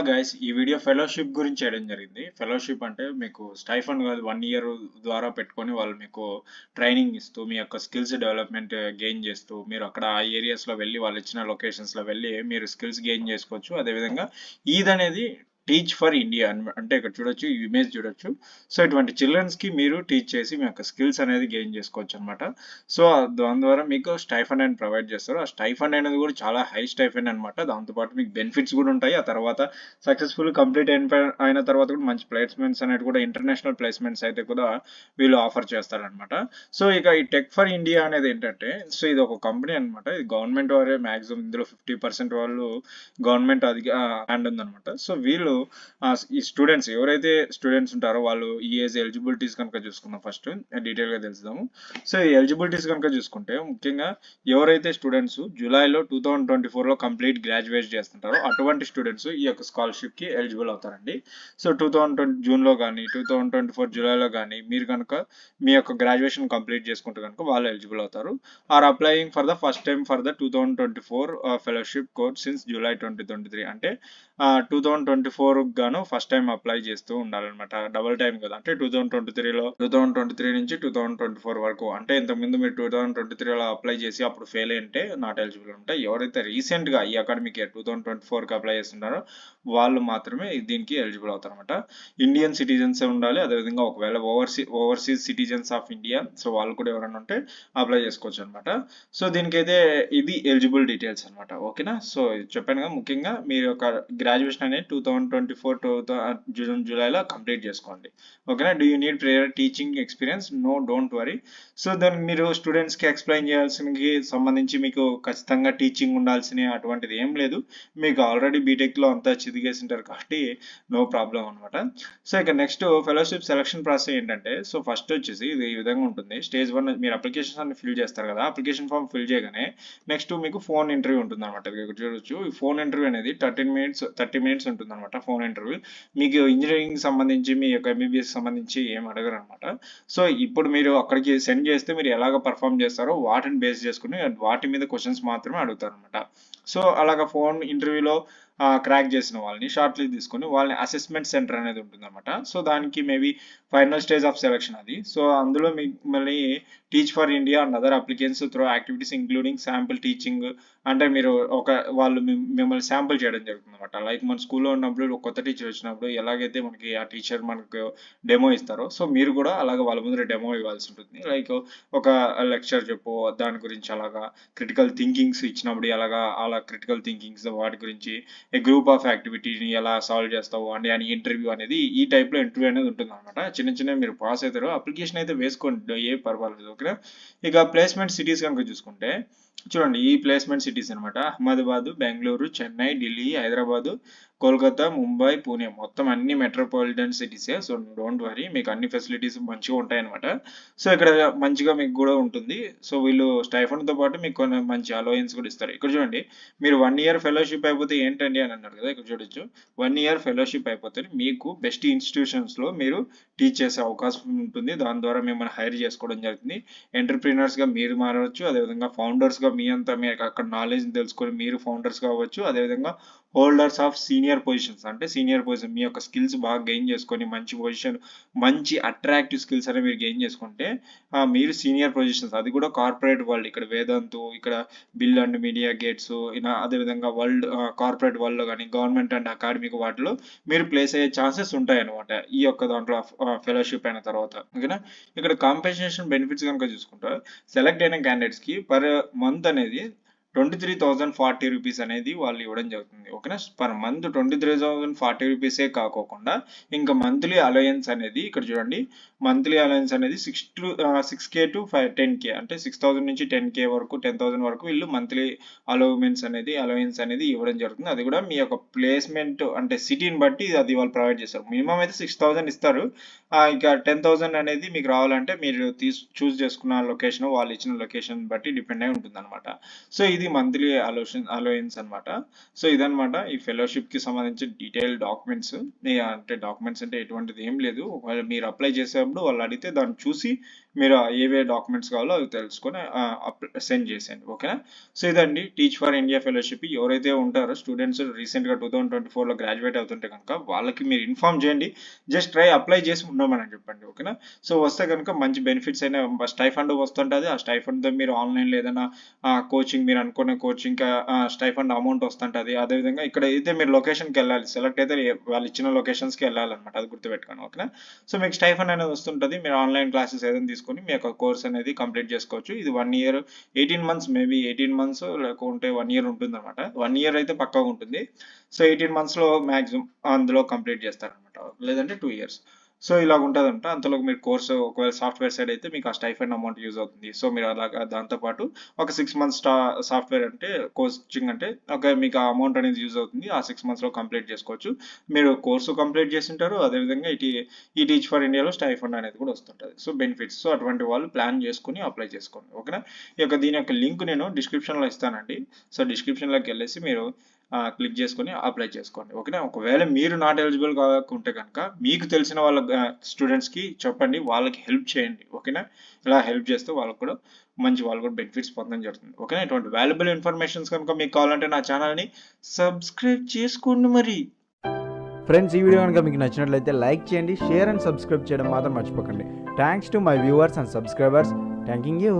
Guys ఈ video fellowship గురించి చేయడం జరిగింది. ఫెలోషిప్ అంటే మీకు స్టైఫండ్ కాదు, 1 ఇయర్ ద్వారా పెట్టుకొని వాళ్ళు మీకు ట్రైనింగ్ ఇస్తూ మీ యొక్క స్కిల్స్ డెవలప్మెంట్ గెయిన్ చేస్తూ మీరు అక్కడ ఆ ఏరియాస్లో వెళ్ళి వాళ్ళు ఇచ్చిన లొకేషన్స్లో వెళ్ళి మీరు స్కిల్స్ గెయిన్ చేసుకోవచ్చు. అదేవిధంగా ఈద్ అనేది టీచ్ ఫర్ ఇండియా అంటే ఇక్కడ చూడొచ్చు, ఈ ఇమేజ్ చూడొచ్చు. సో ఇటువంటి చిల్డ్రన్స్కి మీరు టీచ్ చేసి మీ యొక్క స్కిల్స్ అనేది గెయిన్ చేసుకోవచ్చు అనమాట. సో దాని ద్వారా మీకు స్టైఫండ్ అనేది ప్రొవైడ్ చేస్తారు. ఆ స్టైఫండ్ అనేది కూడా చాలా హై స్టైఫండ్ అనమాట. దాంతోపాటు మీకు బెనిఫిట్స్ కూడా ఉంటాయి. ఆ తర్వాత సక్సెస్ఫుల్ కంప్లీట్ అయిన తర్వాత కూడా మంచి ప్లేస్మెంట్స్ అనేది కూడా ఇంటర్నేషనల్ ప్లేస్మెంట్స్ అయితే కూడా వీళ్ళు ఆఫర్ చేస్తారనమాట. సో ఇక ఈ టెక్ ఫర్ ఇండియా అనేది ఏంటంటే, సో ఇది ఒక కంపెనీ అనమాట. ఇది గవర్నమెంట్ వారే మ్యాక్సిమం ఇందులో 50% వాళ్ళు గవర్నమెంట్ అది హ్యాండ్ ఉందనమాట. సో వీళ్ళు ఈ స్టూడెంట్స్ ఎవరైతే స్టూడెంట్స్ ఉంటారో వాళ్ళు ఈ ఏజ్ ఎలిజిబిలిటీస్ కనుక చూసుకుందాం, ఫస్ట్ డీటెయిల్గా తెలుసుదాము. సో ఈ ఎలిజిబిలిటీస్ కనుక చూసుకుంటే ముఖ్యంగా ఎవరైతే స్టూడెంట్స్ జూలైలో 2024లో కంప్లీట్ గ్రాడ్యుయేట్ చేస్తుంటారో అటువంటి స్టూడెంట్స్ ఈ యొక్క స్కాలర్షిప్కి ఎలిజిబుల్ అవుతారండి. సో 2020 జూన్లో కానీ 2024 జూలైలో కానీ మీరు కనుక మీ యొక్క గ్రాడ్యుయేషన్ కంప్లీట్ చేసుకుంటే కనుక వాళ్ళు ఎలిజిబుల్ అవుతారు. Are applying for the first time for the 2024 fellowship course since July 2023 అంటే 2024 గాను ఫస్ట్ టైం అప్లై చేస్తూ ఉండాలన్నమాట. డబుల్ టైం కదా, అంటే 2023 నుంచి 2024 వరకు. అంటే ఇంతకుముందు మీరు 2023లో అప్లై చేసి అప్పుడు ఫెయిల్ అయింటే నాట్ ఎలిజిబుల్ ఉంటాయి. ఎవరైతే రీసెంట్ గా ఈ అకాడమిక్ ఇయర్ 2024కి అప్లై చేస్తున్నారో వాళ్ళు మాత్రమే దీనికి ఎలిజిబుల్ అవుతారన్నమాట. ఇండియన్ సిటిజన్స్ ఉండాలి. అదేవిధంగా ఒకవేళ overseas citizens of India, so వాళ్ళు కూడా ఎవరైనా ఉంటే అప్లై చేసుకోవచ్చు అనమాట. సో దీనికైతే ఇది ఎలిజిబుల్ డీటెయిల్స్ అనమాట. ఓకేనా. సో చెప్పాను కదా, ముఖ్యంగా మీరు ఒక గ్రాడ్యుయేషన్ అనేది 2024 జూలైలో కంప్లీట్ చేసుకోండి. ఓకేనా. Do you need prior teaching experience? No, don't worry. So దాన్ని మీరు స్టూడెంట్స్కి ఎక్స్ప్లెయిన్ చేయాల్సినకి సంబంధించి మీకు ఖచ్చితంగా టీచింగ్ ఉండాల్సిన అటువంటిది ఏం లేదు. మీకు ఆల్రెడీ బీటెక్లో అంతా చిదిగేసి ఉంటారు కాబట్టి నో ప్రాబ్లం అనమాట. సో ఇక నెక్స్ట్ ఫెలోషిప్ సెలక్షన్ ప్రాసెస్ ఏంటంటే, సో ఫస్ట్ వచ్చేసి ఇది ఈ విధంగా ఉంటుంది. స్టేజ్ 1 మీరు అప్లికేషన్స్ అన్ని ఫిల్ చేస్తారు కదా, అప్లికేషన్ ఫామ్ ఫిల్ చేయగానే నెక్స్ట్ మీకు ఫోన్ ఇంటర్వ్యూ ఉంటుంది అనమాట. ఇక్కడ చూడొచ్చు, ఈ ఫోన్ ఇంటర్వ్యూ అనేది 30 మినిట్స్ ఉంటుంది అనమాట. ఫోన్ ఇంటర్వ్యూ మీకు ఇంజనీరింగ్ సంబంధించి మీ యొక్క ఎంబీబీఎస్ సంబంధించి ఏం అడగరు అనమాట. సో ఇప్పుడు మీరు అక్కడికి సెండ్ చేస్తే మీరు ఎలాగ పర్ఫామ్ చేస్తారో వాటిని బేస్ చేసుకుని వాటి మీద క్వశ్చన్స్ మాత్రమే అడుగుతారు అనమాట. సో అలాగ ఫోన్ ఇంటర్వ్యూలో క్రాక్ చేసిన వాళ్ళని షార్ట్ లిస్ట్ తీసుకొని వాళ్ళని అసెస్మెంట్ సెంటర్ అనేది ఉంటుంది అనమాట. సో దానికి maybe final stage of selection అది. సో అందులో మిమ్మల్ని teach for India and other applicants through activities including sample teaching, అంటే మీరు వాళ్ళు మిమ్మల్ని శాంపుల్ చేయడం జరుగుతుంది అనమాట. లైక్ మన స్కూల్లో ఉన్నప్పుడు కొత్త టీచర్ వచ్చినప్పుడు ఎలాగైతే మనకి ఆ టీచర్ మనకు డెమో ఇస్తారో, సో మీరు కూడా అలాగ వాళ్ళ ముందర డెమో ఇవ్వాల్సి ఉంటుంది. లైక్ ఒక లెక్చర్ చెప్పు దాని గురించి, అలాగా క్రిటికల్ థింకింగ్స్ ఇచ్చినప్పుడు ఎలాగా అలా క్రిటికల్ థింకింగ్స్ వాటి గురించి, ఏ గ్రూప్ ఆఫ్ యాక్టివిటీని ఎలా సాల్వ్ చేస్తావు అని ఇంటర్వ్యూ అనేది ఈ టైప్లో ఇంటర్వ్యూ అనేది ఉంటుంది అనమాట. చిన్న మీరు పాస్ అవుతారు. అప్లికేషన్ అయితే వేసుకోండి, ఏ పర్వాలేదు. ఓకేనా. ఇక ప్లేస్మెంట్ సిటీస్ కనుక చూసుకుంటే చూడండి, ఈ ప్లేస్మెంట్ సిటీస్ అనమాట. అహ్మదాబాద్, బెంగళూరు, చెన్నై, ఢిల్లీ, హైదరాబాదు, కోల్కతా, ముంబై, పూణే, మొత్తం అన్ని మెట్రోపాలిటన్ సిటీసే. సో డోంట్ వరీ, మీకు అన్ని ఫెసిలిటీస్ మంచిగా ఉంటాయన్నమాట. సో ఇక్కడ మంచిగా మీకు కూడా ఉంటుంది. సో వీళ్ళు స్టైఫండ్తో పాటు మీకు కొన్ని మంచి అలోయన్స్ కూడా ఇస్తారు. ఇక్కడ చూడండి, మీరు 1 ఇయర్ ఫెలోషిప్ అయిపోతే ఏంటండి అని అన్నారు కదా, ఇక్కడ చూడొచ్చు. 1 ఇయర్ ఫెలోషిప్ అయిపోతే మీకు బెస్ట్ ఇన్స్టిట్యూషన్స్లో మీరు టీచ్ చేసే అవకాశం ఉంటుంది. దాని ద్వారా మిమ్మల్ని హైర్ చేసుకోవడం జరుగుతుంది. ఎంటర్ప్రీనర్స్గా మీరు మారవచ్చు. అదేవిధంగా ఫౌండర్స్గా మీ అంతా మీరు అక్కడ నాలెడ్జ్ తెలుసుకొని మీరు ఫౌండర్స్ కావచ్చు. అదేవిధంగా హోల్డర్స్ ఆఫ్ సీనియర్ పొజిషన్స్, అంటే సీనియర్ పొజిషన్ మీ యొక్క స్కిల్స్ బాగా గెయిన్ చేసుకొని మంచి పొజిషన్, మంచి అట్రాక్టివ్ స్కిల్స్ అనేవి మీరు గెయిన్ చేసుకుంటే మీరు సీనియర్ పొజిషన్స్, అది కూడా కార్పొరేట్ వరల్డ్, ఇక్కడ వేదాంతు, ఇక్కడ బిల్ అండ్ మీడియా గేట్స్, అదేవిధంగా వరల్డ్ కార్పొరేట్ వరల్డ్లో కానీ గవర్నమెంట్ అండ్ అకాడమిక్ వాటిలో మీరు ప్లేస్ అయ్యే ఛాన్సెస్ ఉంటాయి అనమాట ఈ యొక్క దాంట్లో ఫెలోషిప్ అయిన తర్వాత. ఓకేనా. ఇక్కడ కాంపెన్సేషన్ బెనిఫిట్స్ కనుక చూసుకుంటే సెలెక్ట్ అయిన క్యాండిడేట్స్కి పర్ మంత్ అనేది 23,040 రూపీస్ అనేది వాళ్ళు ఇవ్వడం జరుగుతుంది. ఓకేనా. పర్ మంత్ 23,040 రూపీసే కాకోకుండా ఇంకా మంత్లీ అలయన్స్ అనేది ఇక్కడ చూడండి, మంత్లీ అలయన్స్ అనేది 6K to 10K, అంటే 6,000 నుంచి 10K వరకు, 10,000 వరకు వీళ్ళు మంత్లీ అలయన్స్ అనేది ఇవ్వడం జరుగుతుంది. అది కూడా మీ యొక్క ప్లేస్మెంట్ అంటే సిటీని బట్టి అది వాళ్ళు ప్రొవైడ్ చేస్తారు. మినిమం అయితే 6,000 ఇస్తారు. ఇక 10,000 అనేది మీకు రావాలంటే మీరు చూస్ చేసుకున్న లొకేషన్, వాళ్ళు ఇచ్చిన లొకేషన్ బట్టి డిపెండ్ అయి ఉంటుంది అనమాట. సో ఇది మంత్లీ అలవెన్స్ అనమాట. సో ఇదనమాట ఈ ఫెలోషిప్ కి సంబంధించిన డీటెయిల్ డాక్యుమెంట్స్. అంటే డాక్యుమెంట్స్ అంటే ఎటువంటిది ఏం లేదు, మీరు అప్లై చేసేటప్పుడు వాళ్ళు అడిగితే దాన్ని చూసి మీరు ఏవే డాక్యుమెంట్స్ కావాలో అవి తెలుసుకొని సెండ్ చేసేయండి. ఓకేనా? సో ఇదండి టీచ్ ఫర్ ఇండియా ఫెలోషిప్. ఎవరైతే ఉంటారో స్టూడెంట్స్ రీసెంట్గా 2024లో గ్రాడ్యుయేట్ అవుతుంటే కనుక వాళ్ళకి మీరు ఇన్ఫార్మ్ చేయండి. జస్ట్ అప్లై చేసి ఉండమని చెప్పండి. ఓకేనా? సో వస్తే కనుక మంచి బెనిఫిట్స్ అయినా స్టైఫండ్ వస్తుంటుంది. ఆ స్టైఫండ్తో మీరు ఆన్లైన్లో ఏదైనా కోచింగ్, మీరు అనుకునే కోచింగ్ స్టైఫండ్ అమౌంట్ వస్తుంటుంది. అదేవిధంగా ఇక్కడ అయితే మీరు లొకేషన్కి వెళ్ళాలి, సెలెక్ట్ అయితే వాళ్ళు ఇచ్చిన లొకేషన్స్కి వెళ్ళాలన్నమాట. అది గుర్తుపెట్టుకోండి. ఓకేనా? సో మీకు స్టైఫండ్ అనేది వస్తుంటుంది. మీరు ఆన్లైన్ క్లాసెస్ ఏదైనా తీసుకొని మీ యొక్క కోర్స్ అనేది కంప్లీట్ చేసుకోవచ్చు. ఇది 1 ఇయర్ 18 మంత్స్, మేబీ 18 మంత్స్ లేకుంటే 1 ఇయర్ ఉంటుంది అనమాట. 1 ఇయర్ అయితే పక్కాగా ఉంటుంది. సో 18 మంత్స్లో మ్యాక్సిమం అందులో కంప్లీట్ చేస్తారనమాట, లేదంటే 2 ఇయర్స్. సో ఇలాగ ఉంటుందంట. అంతలోకి మీరు కోర్సు ఒకవేళ సాఫ్ట్వేర్ సైడ్ అయితే మీకు ఆ స్టైఫండ్ అమౌంట్ యూజ్ అవుతుంది. సో మీరు అలాగా దాంతోపాటు ఒక 6 మంత్స్ సాఫ్ట్వేర్ అంటే కోచింగ్ అంటే మీకు ఆ అమౌంట్ అనేది యూజ్ అవుతుంది. ఆ 6 మంత్స్లో కంప్లీట్ చేసుకోవచ్చు. మీరు కోర్సు కంప్లీట్ చేసింటారు. అదేవిధంగా ఈ టీచ్ ఫర్ ఇండియాలో స్టైఫండ్ అనేది కూడా వస్తుంటుంది. సో బెనిఫిట్స్, సో అటువంటి వాళ్ళు ప్లాన్ చేసుకుని అప్లై చేసుకోండి. ఓకేనా? దీని యొక్క లింక్ నేను డిస్క్రిప్షన్లో ఇస్తానండి. సో డిస్క్రిప్షన్లోకి వెళ్ళేసి మీరు క్లిక్ చేసుకొని అప్లై చేసుకోండి. ఓకేనా? ఒకవేళ మీరు నాట్ ఎలిజిబుల్ కాకుంటే కనుక మీకు తెలిసిన వాళ్ళ స్టూడెంట్స్కి చెప్పండి, వాళ్ళకి హెల్ప్ చేయండి. ఓకేనా? ఇలా హెల్ప్ చేస్తే వాళ్ళకు కూడా వాళ్ళు కూడా బెనిఫిట్స్ పొందడం జరుగుతుంది. ఓకేనా? ఇటువంటి వాల్యుబుల్ ఇన్ఫర్మేషన్స్ కనుక మీకు కావాలంటే నా ఛానల్ని సబ్స్క్రైబ్ చేసుకోండి మరి. ఫ్రెండ్స్, ఈ వీడియో కనుక మీకు నచ్చినట్లయితే లైక్ చేయండి, షేర్ అండ్ సబ్స్క్రైబ్ చేయడం మాత్రం మర్చిపోకండి. Thanks to my viewers and subscribers. Thanking you.